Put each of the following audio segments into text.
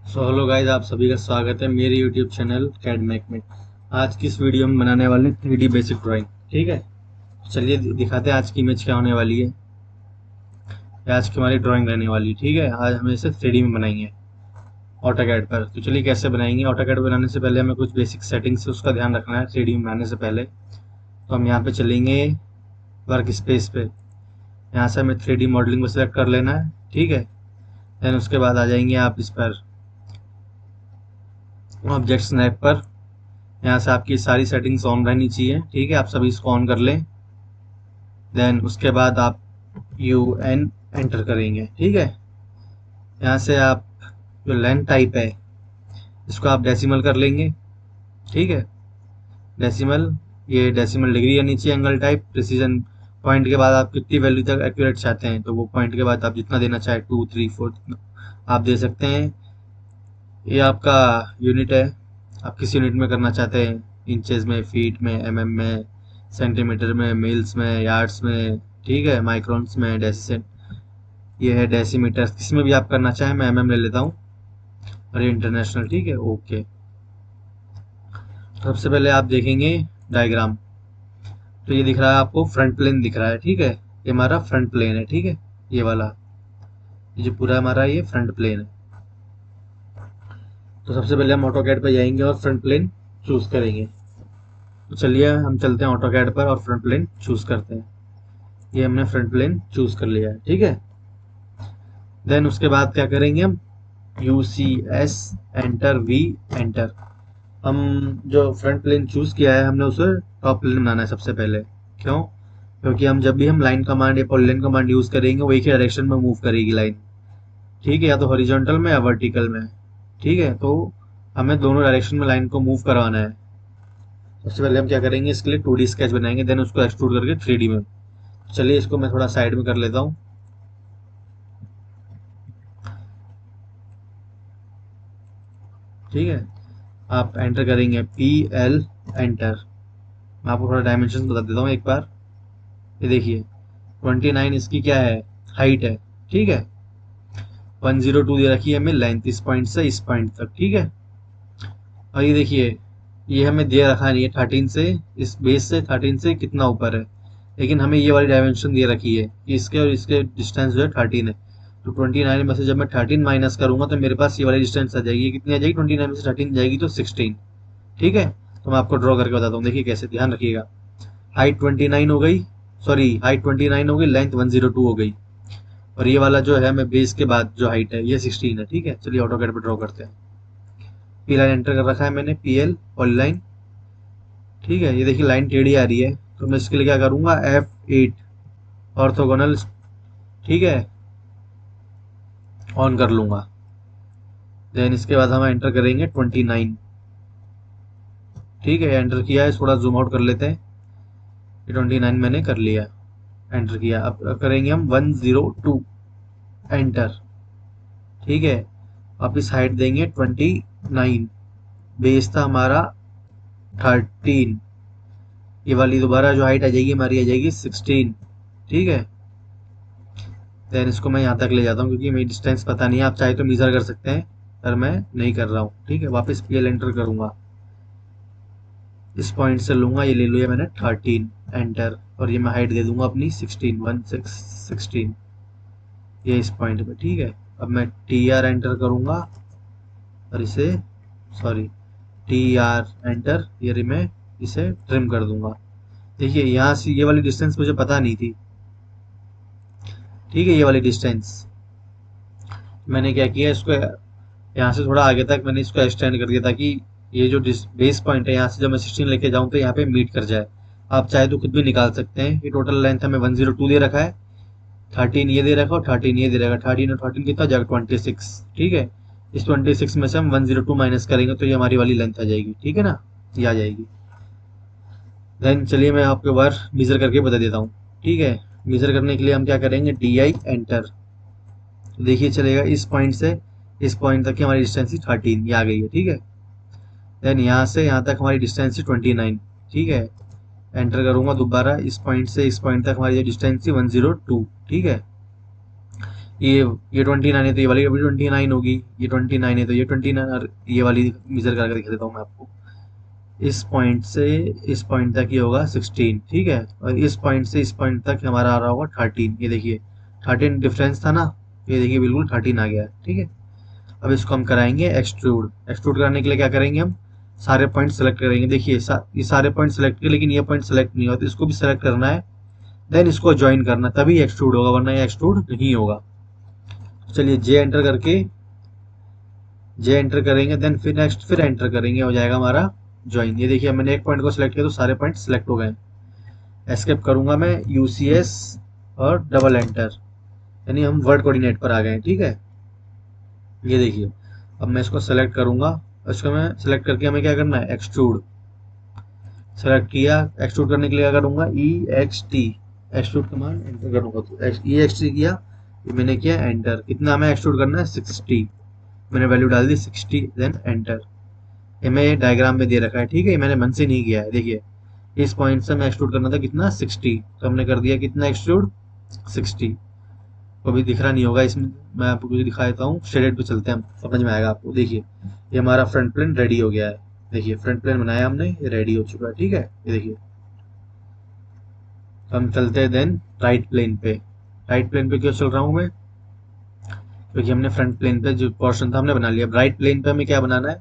Hello guys, आप सभी का स्वागत है मेरे यूट्यूब चैनल कैडमैक में। आज की इस वीडियो में बनाने वाले 3D बेसिक ड्राइंग। ठीक है, तो चलिए दिखाते हैं आज की इमेज क्या होने वाली है, या आज की हमारी ड्राइंग रहने वाली है। ठीक है, आज हम इसे 3D में बनाएंगे ऑटोकैड पर। तो चलिए कैसे बनाएंगे। ऑटोकैड बनाने से पहले हमें कुछ बेसिक सेटिंग्स है उसका ध्यान रखना है 3D में बनाने से पहले। तो हम यहाँ पे चलेंगे वर्क स्पेस पे। यहाँ से हमें 3D मॉडलिंग को सिलेक्ट कर लेना है। ठीक है, देन उसके बाद आ जाएंगे आप इस पर ऑब्जेक्ट स्नैप पर। यहाँ से आपकी सारी सेटिंग्स ऑन रहनी चाहिए। ठीक है, आप सभी इसको ऑन कर लें। देन उसके बाद आप UN एंटर करेंगे। ठीक है, यहाँ से आप जो लेंथ टाइप है इसको आप डेसिमल कर लेंगे। ठीक है, डेसिमल, ये डेसिमल डिग्री यानी चाहिए। एंगल टाइप प्रिसीजन, पॉइंट के बाद आप कितनी वैल्यू तक एक्यूरेट चाहते हैं तो वो पॉइंट के बाद आप जितना देना चाहे 2, 3, 4 आप दे सकते हैं। ये आपका यूनिट है, आप किस यूनिट में करना चाहते हैं, इंचेस में, फीट में, में, सेंटीमीटर में, मील्स में, यार्ड्स में। ठीक है, माइक्रोन्स में, ये है डेसीमीटर, किसमें भी आप करना चाहें। मैं ले लेता हूँ और ये इंटरनेशनल। ठीक है, ओके। सबसे पहले आप देखेंगे डायग्राम। तो ये दिख रहा है आपको, फ्रंट प्लेन दिख रहा है। ठीक है, ये हमारा फ्रंट प्लेन है। ठीक है, ये वाला, ये जो पूरा हमारा ये फ्रंट प्लेन है। तो सबसे पहले हम ऑटोकैड पर जाएंगे और फ्रंट प्लेन चूज करेंगे। तो चलिए हम चलते हैं ऑटोकैड पर और फ्रंट प्लेन चूज करते हैं। ये हमने फ्रंट प्लेन चूज कर लिया है। ठीक है, देन उसके बाद क्या करेंगे हम, UCS एंटर, V एंटर। हम जो फ्रंट प्लेन चूज किया है हमने उसे टॉप प्लेन बनाना है सबसे पहले। क्यों? क्योंकि हम जब भी हम लाइन कमांड या पॉलीलाइन कमांड यूज करेंगे वो एक ही डायरेक्शन में मूव करेगी लाइन। ठीक है, या तो हॉरिजॉन्टल में या वर्टिकल में। ठीक है, तो हमें दोनों डायरेक्शन में लाइन को मूव करवाना है। सबसे पहले हम क्या करेंगे, इसके लिए 2D स्केच बनाएंगे, देन उसको एक्सट्रूड करके 3D में। चलिए इसको मैं थोड़ा साइड में कर लेता हूँ। ठीक है, आप एंटर करेंगे PL एंटर। मैं आपको थोड़ा डायमेंशन बता देता हूँ एक बार। ये देखिए 29 इसकी क्या है, हाइट है। ठीक है, 102 दे रखी है हमें लेंथ, इस पॉइंट से इस पॉइंट तक। ठीक है, और ये देखिए ये हमें दे रखा नहीं है 13 से, इस बेस से 13 से कितना ऊपर है, लेकिन हमें ये वाली डायमेंशन दे रखी है कि इसके और इसके डिस्टेंस जो है 13 है। तो 29 में से जब मैं 13 माइनस करूंगा तो मेरे पास ये वाली डिस्टेंस आ जाएगी। कितनी आ जाएगी, 29 में से 13 जाएगी तो 16। ठीक है, तो मैं आपको ड्रॉ करके बताता हूँ, देखिए कैसे, ध्यान रखिएगा। हाइट 29 हो गई, सॉरी हाइट 29 हो गई, लेंथ 102 हो गई, और ये वाला जो है मैं बेस के बाद जो हाइट है ये 16 है। ठीक है, चलिए ऑटोकैड पे ड्रॉ करते हैं। पी लाइन एंटर कर रखा है मैंने, PL पॉलीलाइन। ठीक है, ये देखिए लाइन टेढ़ी आ रही है, तो मैं इसके लिए क्या करूंगा, F8 ऑर्थोगोनल। ठीक है, ऑन कर लूंगा। देन इसके बाद हम एंटर करेंगे 29। ठीक है, एंटर किया है, थोड़ा जूम आउट कर लेते हैं। ये 29 मैंने कर लिया, एंटर किया। अब करेंगे हम 102 एंटर। ठीक है, वापिस हाइट देंगे 29, बेस था हमारा 13, ये वाली दोबारा जो हाइट आ जाएगी हमारी आ जाएगी 16। ठीक है, देन इसको मैं यहाँ तक ले जाता हूँ क्योंकि मेरी डिस्टेंस पता नहीं है, आप चाहे तो मीजर कर सकते हैं पर मैं नहीं कर रहा हूँ। ठीक है, वापस PL एंटर करूंगा, इस पॉइंट से लूंगा, ये ले लिया मैंने 13 एंटर, और ये मैं हाइट दे दूंगा अपनी 16 ये इस पॉइंट पे। ठीक है, अब मैं TR एंटर करूंगा और इसे, सॉरी TR एंटर, ये मैं इसे ट्रिम कर दूंगा। देखिए यहाँ से ये वाली डिस्टेंस मुझे पता नहीं थी। ठीक है, ये वाली डिस्टेंस मैंने क्या किया, इसको यहाँ से थोड़ा आगे तक मैंने इसको एक्सटेंड कर दिया ताकि ये जो बेस पॉइंट है यहाँ से जब मैं 16 लेके जाऊँ तो यहाँ पे मीट कर जाए। आप चाहे तो खुद भी निकाल सकते हैं। ये टोटल लेंथ हमें 102 दे रखा है, 13 ये दे रखा और 13 ये दे रखा। 13 और 13 कितना जाएगा, 26। ठीक है, इस 26 में से हम 102 माइनस करेंगे तो ये हमारी वाली लेंथ आ जाएगी। ठीक है ना, ये आ जाएगी। देन चलिए मैं आपको बार मेजर करके बता देता हूँ। ठीक है, मेजर करने के लिए हम क्या करेंगे, DI एंटर। तो देखिए चलेगा इस पॉइंट से इस पॉइंट तक की हमारी डिस्टेंस 13, ये आ गई है। ठीक है, देन यहाँ से यहाँ तक हमारी डिस्टेंस 29। ठीक है, एंटर करूंगा दोबारा, इस पॉइंट से इस पॉइंट तक हमारी जो डिस्टेंस थी 102। ठीक है, ये 29 है तो ये वाली भी 29 होगी, ये 29 है तो ये 29, और ये वाली मेजर करके दिखा देता हूँ मैं आपको। इस पॉइंट से इस पॉइंट तक ये होगा 16, ठीक है, और इस पॉइंट से इस पॉइंट तक हमारा आ रहा होगा 13। ये देखिए 13 डिफरेंस था ना, ये देखिए बिल्कुल 13 आ गया है, ठीक है। अब इसको हम कराएंगे एक्सट्रूड। एक्सट्रूड करने के लिए क्या करेंगे, हम सारे पॉइंट सेलेक्ट करेंगे। देखिए ये सारे पॉइंट सेलेक्ट किए, लेकिन ये पॉइंट सेलेक्ट नहीं हुआ, तो इसको भी सेलेक्ट करना है, देन इसको ज्वाइन करना, तभी एक्सट्रूड होगा, वरना ये एक्सट्रूड नहीं होगा। चलिए जे एंटर करेंगे, देन फिर नेक्स्ट फिर एंटर करेंगे, हो जाएगा हमारा ज्वाइन। ये देखिए मैंने एक पॉइंट को सिलेक्ट किया तो सारे पॉइंट सिलेक्ट हो गए। एस्केप करूंगा मैं, यूसीएस और डबल एंटर, यानी हम वर्ड कोऑर्डिनेट पर आ गए, ठीक है। ये देखिए अब मैं इसको सेलेक्ट करूंगा, इसको मैं सेलेक्ट करके हमें क्या करना है, एक्सट्रूड। सेलेक्ट किया, एक्सट्रूड करने के लिए क्या करूंगा, E X T, extrude command enter करूंगा, तो ई एक्स टी किया, ये मैंने किया एंटर। कितना हमें एक्सट्रूड करना है, 60, मैंने वैल्यू डाल दी 60, देन एंटर। ये मैं डायग्राम में दे रखा है, ठीक है, ये मैंने मन से नहीं किया है। देखिए इस पॉइंट से हमें एक्सट्रूड करना था कितना, 60, तो हमने कर दिया कितना एक्सट्रूड, 60। को भी दिख रहा नहीं होगा इसमें, मैं आपको कुछ दिखा देता हूँ, शेडेड पे चलते हैं, हम समझ में आएगा आपको। देखिए ये हमारा फ्रंट प्लेन रेडी हो गया है, देखिए फ्रंट प्लेन बनाया हमने, ये रेडी हो चुका है, ठीक है। ये देखिए हम चलते हैं देन राइट प्लेन पे। राइट प्लेन पे क्यों चल रहा हूँ मैं, क्योंकि हमने फ्रंट प्लेन पे जो पोर्शन था हमने बना लिया। राइट प्लेन पे हमें क्या बनाना है,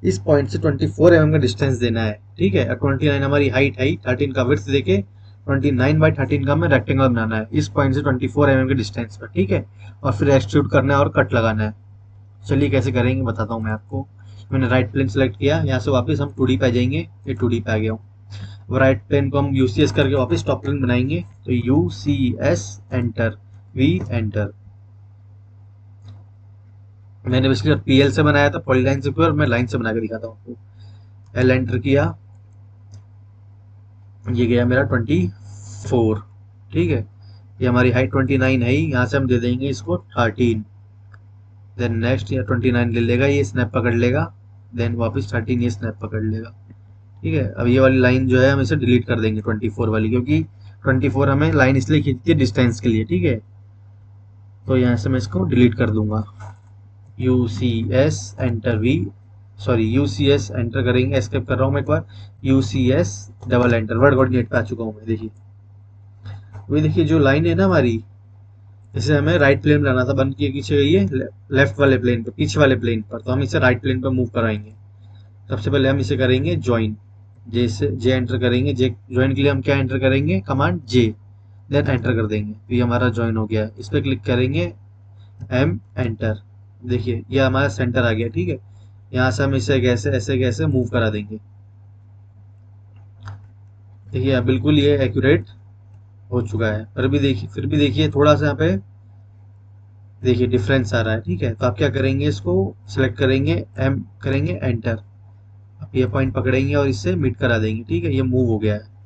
इस पॉइंट से 24 mm का डिस्टेंस देना है, ठीक है। 29 हमारी हाइट है, 13 का विड्थ देके 29/13 का हमें रेक्टेंगल बनाना है इस पॉइंट से 24 mm के डिस्टेंस पर, ठीक है। और फिर एक्सट्रूड करना है और कट लगाना है। चलिए कैसे करेंगे बताता हूँ मैं आपको। मैंने राइट प्लेन सेलेक्ट किया, यहाँ से वापस हम 2D पे आ जाएंगे, ये 2D पे आ गया हूँ। अब राइट प्लेन को हम यूसीएस करके वापस टॉप प्लेन बनाएंगे, तो यूसीएस एंटर, वी एंटर। मैंने बेसिकली पीएल से बनाया था, पॉलीलाइन से, और मैं लाइन से बना के दिखाता हूँ आपको। एल एंटर किया, ये गया मेरा 24, ठीक है। ये हमारी हाइट 29 है, यहाँ से हम दे देंगे इसको 13, देन नेक्स्ट या 29 ले लेगा, ये स्नैप पकड़ लेगा, देन वापस 13 ये स्नैप पकड़ लेगा, ठीक है। अब ये वाली लाइन जो है हम इसे डिलीट कर देंगे 24 वाली, क्योंकि 24 हमें लाइन इसलिए खींचती है डिस्टेंस के लिए, ठीक है। तो यहाँ से मैं इसको डिलीट कर दूंगा। UCS enter V, sorry UCS enter करेंगे, एस्केप कर रहा हूँ मैं एक बार, UCS double enter, world coordinate पे आ चुका हूँ मैं। देखिए वही, देखिए जो लाइन है ना हमारी, इसे हमें राइट प्लेन बनाना था, बन के पीछे गई है लेफ्ट वाले प्लेन पर, पीछे वाले प्लेन पर, तो हम इसे राइट प्लेन पर मूव कराएंगे। सबसे पहले हम इसे करेंगे ज्वाइन, जे से जे एंटर करेंगे, जे ज्वाइन के लिए हम क्या एंटर करेंगे, कमांड जे, देन एंटर कर देंगे, तो ये हमारा ज्वाइन हो गया है। इस पर क्लिक करेंगे, एम एंटर, देखिए ये हमारा सेंटर आ गया, ठीक है। यहाँ से हम इसे कैसे ऐसे कैसे मूव करा देंगे, देखिए अब बिल्कुल ये एक्यूरेट हो चुका है। फिर भी देखिए थोड़ा सा यहाँ पे देखिए डिफरेंस आ रहा है, ठीक है। तो आप क्या करेंगे, इसको सिलेक्ट करेंगे, एम करेंगे एंटर, आप ये पॉइंट पकड़ेंगे और इससे मीट करा देंगे, ठीक है। ये मूव हो गया है।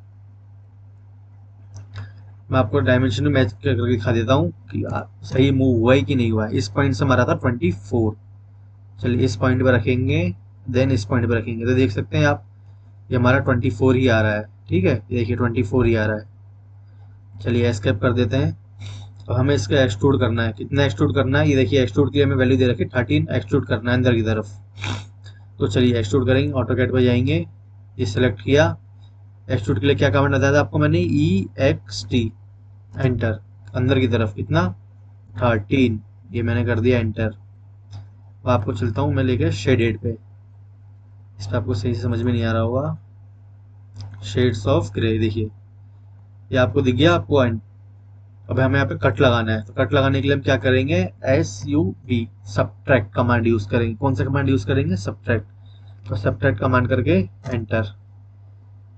मैं आपको डायमेंशन में मैच करके दिखा देता हूँ कि सही मूव हुआ है कि नहीं हुआ है। इस पॉइंट से हमारा था 24, चलिए इस पॉइंट पे रखेंगे, देन इस पॉइंट पे रखेंगे, तो देख सकते हैं आप ये हमारा 24 ही आ रहा है, ठीक है। ये देखिए 24 ही आ रहा है। चलिए एस्केप कर देते हैं। तो हमें इसका एक्सट्रूड करना है, कितना एक्सट्रूड करना है, ये देखिए एक्सट्रूड के लिए हमें वैल्यू दे रखी 13, एक्सट्रूड करना है अंदर की तरफ। तो चलिए एक्सट्रूड करेंगे, ऑटोकैड पे जाएंगे, ये सेलेक्ट किया। एक्सट्रूड के लिए क्या कमांड बताया था आपको मैंने, ई एक्स टी एंटर, अंदर की तरफ कितना, 13, ये मैंने कर दिया एंटर। अब आपको चलता हूँ मैं लेकर शेडेड पे, इस पर आपको सही से समझ में नहीं आ रहा होगा, शेड्स ऑफ ग्रे, देखिए ये आपको दिख गया आपको। अब हमें यहाँ पे कट लगाना है, तो कट लगाने के लिए हम क्या करेंगे, SUB सब्ट्रैक्ट कमांड यूज करेंगे। कौन सा कमांड यूज करेंगे, सब्ट्रैक्ट, तो सब्ट्रैक्ट कमांड करके एंटर।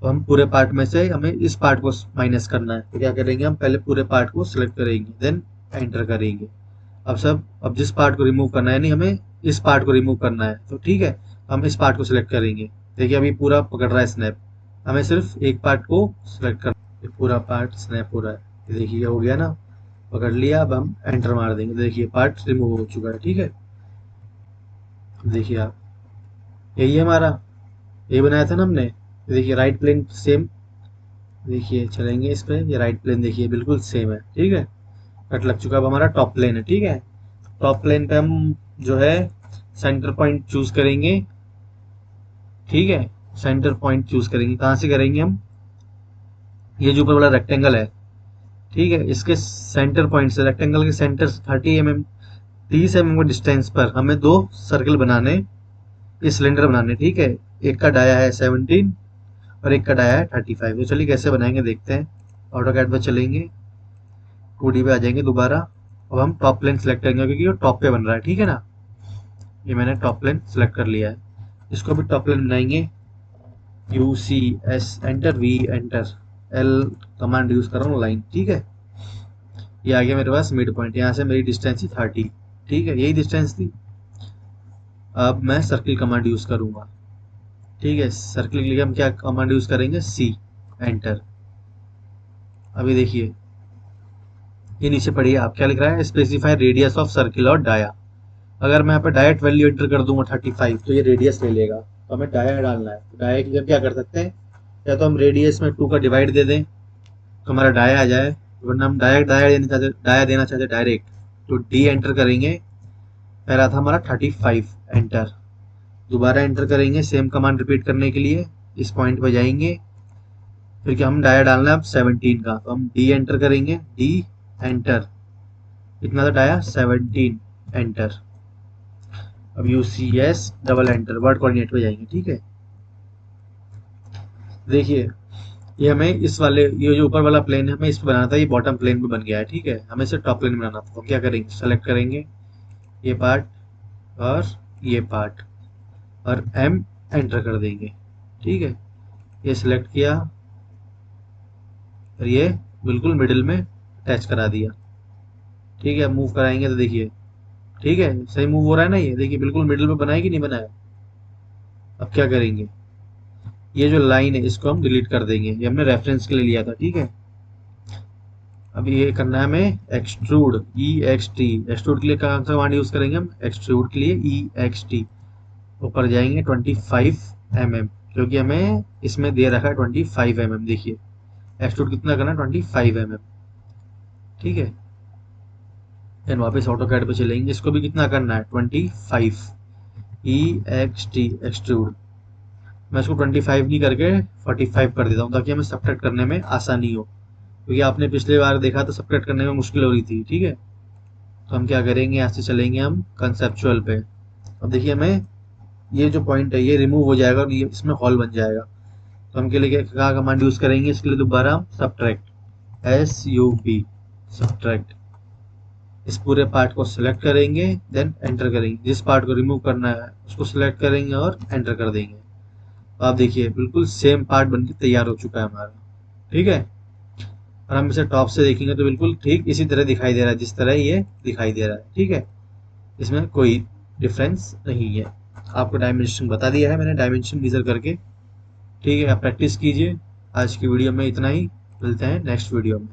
तो हम पूरे पार्ट में से हमें इस पार्ट को माइनस करना है, तो क्या करेंगे, हम पहले पूरे पार्ट को सिलेक्ट करेंगे, देन एंटर करेंगे। अब जिस पार्ट को रिमूव करना है, नहीं हमें इस पार्ट को रिमूव करना है, तो ठीक है हम इस पार्ट को सिलेक्ट करेंगे। देखिए अभी पूरा पकड़ रहा है स्नैप, हमें सिर्फ एक पार्ट को सिलेक्ट करना है, पूरा पार्ट स्नैप हो रहा है, ये देखिए हो गया ना, पकड़ लिया। अब हम एंटर मार देंगे, देखिए पार्ट रिमूव हो चुका है, ठीक है। देखिए आप, यही है हमारा, ये बनाया था ना हमने। देखिए राइट प्लेन सेम, देखिए चलेंगे इस पे, ये राइट प्लेन देखिए बिल्कुल सेम है, ठीक है। कट लग चुका है। अब हमारा टॉप प्लेन है, ठीक है। टॉप प्लेन पे हम जो है सेंटर पॉइंट चूज करेंगे, ठीक है। सेंटर पॉइंट चूज करेंगे, कहाँ से करेंगे हम, ये जो ऊपर वाला रेक्टेंगल है, ठीक है, इसके सेंटर पॉइंट से, रेक्टेंगल के सेंटर से 30 mm, 30 mm के डिस्टेंस पर हमें दो सर्कल बनाने, ये सिलेंडर बनाने, ठीक है। एक का डाया है 17 और एक का डाया है 35। तो चलिए कैसे बनाएंगे देखते हैं। ऑटो कैड पर चलेंगे, 2D पे आ जाएंगे दोबारा। अब हम टॉप प्लेन सेलेक्ट करेंगे क्योंकि वो टॉप पे बन रहा है, ठीक है ना। ये मैंने टॉप प्लेन सेलेक्ट कर लिया है। इसको भी टॉप प्लेन बनाएंगे, U C S enter, V enter, L command use कर रहा हूँ, लाइन, ठीक है। ये आ गया मेरे पास मिड पॉइंट, यहाँ से मेरी डिस्टेंस थी 30, ठीक है, यही डिस्टेंस थी। अब मैं सर्किल कमांड यूज करूंगा, ठीक है। सर्किल के लिए हम क्या कमांड यूज करेंगे, सी एंटर। अभी देखिए ये नीचे पढ़िए, आप क्या लिख रहा है, स्पेसिफाई रेडियस ऑफ सर्किल और डाया। अगर मैं यहाँ पे डायरेक्ट वैल्यू एंटर कर दूंगा 35, तो ये रेडियस ले लेगा, तो हमें डाया डालना है। तो डाया के लिए क्या कर सकते हैं, या तो हम रेडियस में 2 का डिवाइड दे दें तो हमारा डाया आ जाए, वरना हम डायरेक्ट डाया देना चाहते डायरेक्ट, तो डी एंटर करेंगे। पहला था हमारा 35, एंटर। दोबारा एंटर करेंगे सेम कमांड रिपीट करने के लिए, इस पॉइंट पर जाएंगे, फिर क्या हम डाया डालना है अब 17 का, तो हम डी एंटर करेंगे, डी एंटर, कितना था डाया 17, एंटर। अब U C S double enter, world coordinate पे जाएंगे, ठीक है। देखिए ये हमें इस वाले, ये जो ऊपर वाला प्लेन है हमें इस पे बनाना था, ये बॉटम प्लेन पे बन गया है, ठीक है। हमें इसे टॉप प्लेन बनाना था, तो क्या करेंगे, सेलेक्ट करेंगे ये पार्ट और ये पार्ट और एम एंटर कर देंगे, ठीक है। ये सिलेक्ट किया और ये बिल्कुल मिडिल में अटैच करा दिया, ठीक है। मूव कराएंगे तो देखिए, ठीक है, सही मूव हो रहा है ना, ये देखिए बिल्कुल मिडिल में बनाया कि नहीं बनाया। अब क्या करेंगे, ये जो लाइन है इसको हम डिलीट कर देंगे, ये हमने रेफरेंस के लिए लिया था, ठीक है। अब ये करना है हमें एक्सट्रूड, ई एक्स टी, एक्सट्रूड के लिए कौन सा कमांड यूज करेंगे हम, एक्सट्रूड के लिए ई एक्स टी। ऊपर जाएंगे 25 mm, क्योंकि हमें इसमें दे रखा है 25 mm, देखिए एक्सट्रूड कितना करना है 25 mm, ठीक है। देन वापस ऑटो कैड पे चलेंगे, इसको भी कितना करना है 25, ई एक्स टी, एक्सट्रूड। मैं इसको 25 नहीं करके 45 कर देता हूँ, ताकि हमें सब्ट्रैक्ट करने में आसानी हो, क्योंकि आपने पिछले बार देखा तो सब्ट्रैक्ट करने में मुश्किल हो रही थी, ठीक है। तो हम क्या करेंगे, यहाँ से चलेंगे हम कंसेप्चुअल पे। अब देखिए हमें ये जो पॉइंट है ये रिमूव हो जाएगा और ये इसमें हॉल बन जाएगा। तो हम के लिए क्या कमांड यूज करेंगे, इसके लिए दोबारा हम सब्ट्रैक्ट, SUB, सब्ट्रैक्ट। इस पूरे पार्ट को सिलेक्ट करेंगे, देन एंटर करेंगे, जिस पार्ट को रिमूव करना है उसको सिलेक्ट करेंगे और एंटर कर देंगे। तो आप देखिए बिल्कुल सेम पार्ट बनके तैयार हो चुका है हमारा, ठीक है। और हम इसे टॉप से देखेंगे तो बिल्कुल ठीक इसी तरह दिखाई दे रहा है जिस तरह ये दिखाई दे रहा है, ठीक है। इसमें कोई डिफरेंस नहीं है। आपको डायमेंशन बता दिया है मैंने, डायमेंशन मेजर करके, ठीक है। आप प्रैक्टिस कीजिए। आज की वीडियो में इतना ही, मिलते हैं नेक्स्ट वीडियो में।